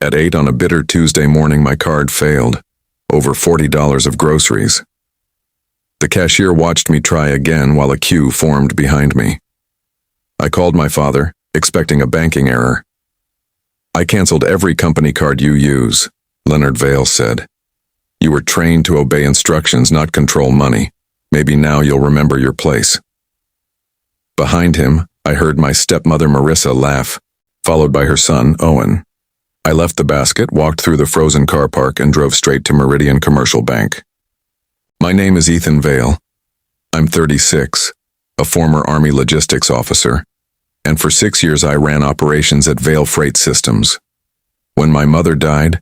At 8 on a bitter Tuesday morning, my card failed. Over $40 of groceries. The cashier watched me try again while a queue formed behind me. I called my father, expecting a banking error. "I canceled every company card you use," Leonard Vale said. "You were trained to obey instructions, not control money. Maybe now you'll remember your place." Behind him, I heard my stepmother Marissa laugh, followed by her son, Owen. I left the basket, walked through the frozen car park, and drove straight to Meridian Commercial Bank. My name is Ethan Vale. I'm 36, a former Army logistics officer, and for 6 years I ran operations at Vale Freight Systems. When my mother died,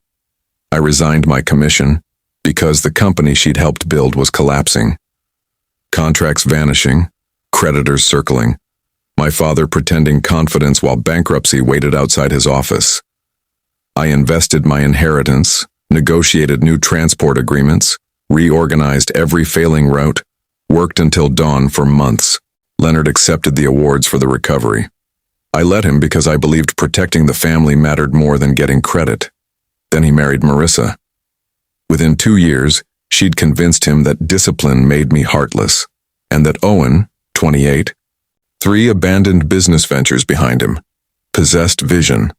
I resigned my commission because the company she'd helped build was collapsing. Contracts vanishing, creditors circling, my father pretending confidence while bankruptcy waited outside his office. I invested my inheritance, negotiated new transport agreements, reorganized every failing route, worked until dawn for months. Leonard accepted the awards for the recovery. I let him because I believed protecting the family mattered more than getting credit. Then he married Marissa. Within 2 years, she'd convinced him that discipline made me heartless, and that Owen, 28, 3 abandoned business ventures behind him, possessed vision.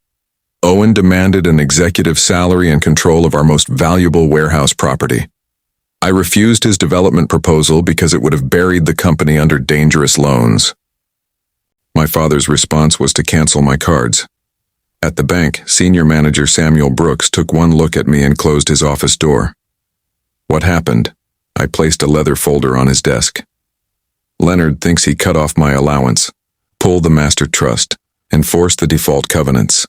Owen demanded an executive salary and control of our most valuable warehouse property. I refused his development proposal because it would have buried the company under dangerous loans. My father's response was to cancel my cards. At the bank, senior manager Samuel Brooks took one look at me and closed his office door. "What happened?" I placed a leather folder on his desk. "Leonard thinks he cut off my allowance, pulled the master trust, enforced the default covenants."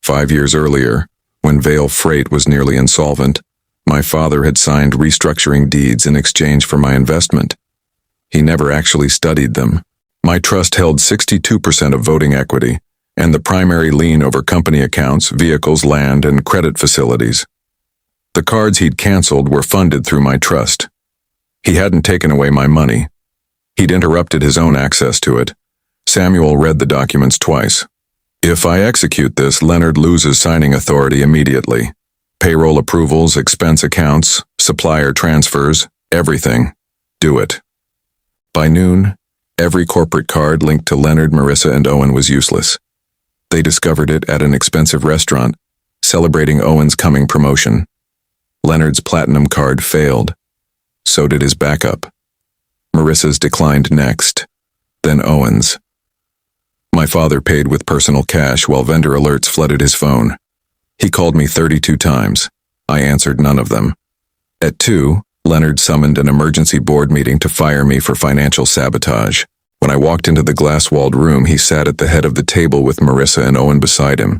5 years earlier, when Vale Freight was nearly insolvent, my father had signed restructuring deeds in exchange for my investment. He never actually studied them. My trust held 62% of voting equity and the primary lien over company accounts, vehicles, land, and credit facilities. The cards he'd canceled were funded through my trust. He hadn't taken away my money. He'd interrupted his own access to it. Samuel read the documents twice. "If I execute this, Leonard loses signing authority immediately. Payroll approvals, expense accounts, supplier transfers, everything. Do it." By noon, every corporate card linked to Leonard, Marissa, and Owen was useless. They discovered it at an expensive restaurant, celebrating Owen's coming promotion. Leonard's platinum card failed. So did his backup. Marissa's declined next, then Owen's. My father paid with personal cash while vendor alerts flooded his phone. He called me 32 times. I answered none of them. At 2, Leonard summoned an emergency board meeting to fire me for financial sabotage. When I walked into the glass-walled room, he sat at the head of the table with Marissa and Owen beside him.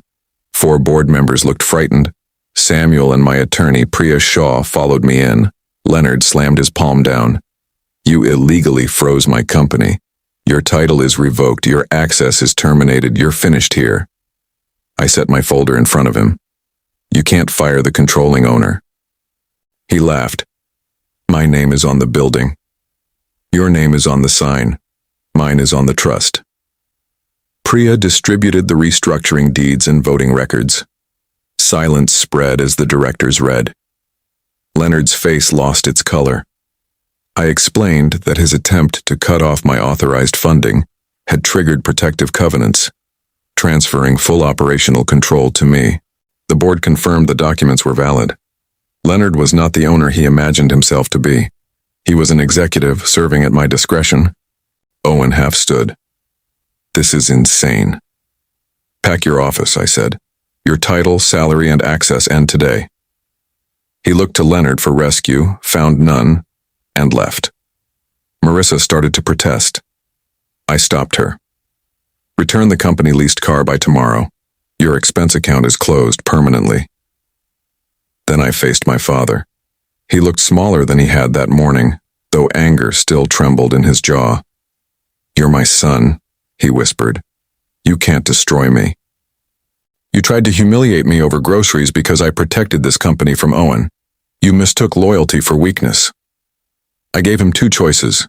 4 board members looked frightened. Samuel and my attorney, Priya Shaw, followed me in. Leonard slammed his palm down. "You illegally froze my company. Your title is revoked, your access is terminated, you're finished here." I set my folder in front of him. "You can't fire the controlling owner." He laughed. "My name is on the building. Your name is on the sign. Mine is on the trust." Priya distributed the restructuring deeds and voting records. Silence spread as the directors read. Leonard's face lost its color. I explained that his attempt to cut off my authorized funding had triggered protective covenants, transferring full operational control to me. The board confirmed the documents were valid. Leonard was not the owner he imagined himself to be. He was an executive serving at my discretion. Owen half stood. "This is insane." "Pack your office," I said. "Your title, salary, and access end today." He looked to Leonard for rescue, found none, and left. Marissa started to protest. I stopped her. "Return the company leased car by tomorrow. Your expense account is closed permanently." Then I faced my father. He looked smaller than he had that morning, though anger still trembled in his jaw. "You're my son," he whispered. "You can't destroy me. You tried to humiliate me over groceries because I protected this company from Owen. You mistook loyalty for weakness." I gave him 2 choices: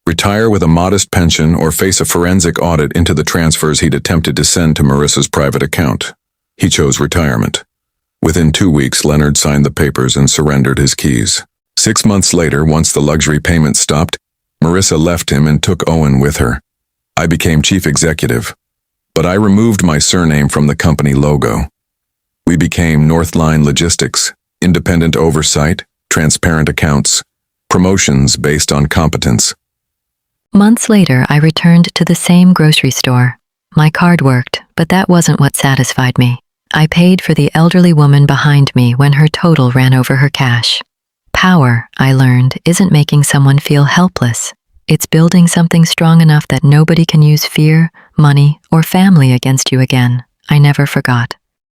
retire with a modest pension or face a forensic audit into the transfers he'd attempted to send to Marissa's private account. He chose retirement. Within 2 weeks, Leonard signed the papers and surrendered his keys. 6 months later, once the luxury payments stopped, Marissa left him and took Owen with her. I became chief executive, but I removed my surname from the company logo. We became Northline Logistics, independent oversight, transparent accounts, promotions based on competence. Months later, I returned to the same grocery store. My card worked, but that wasn't what satisfied me. I paid for the elderly woman behind me when her total ran over her cash. Power, I learned, isn't making someone feel helpless. It's building something strong enough that nobody can use fear, money, or family against you again. I never forgot.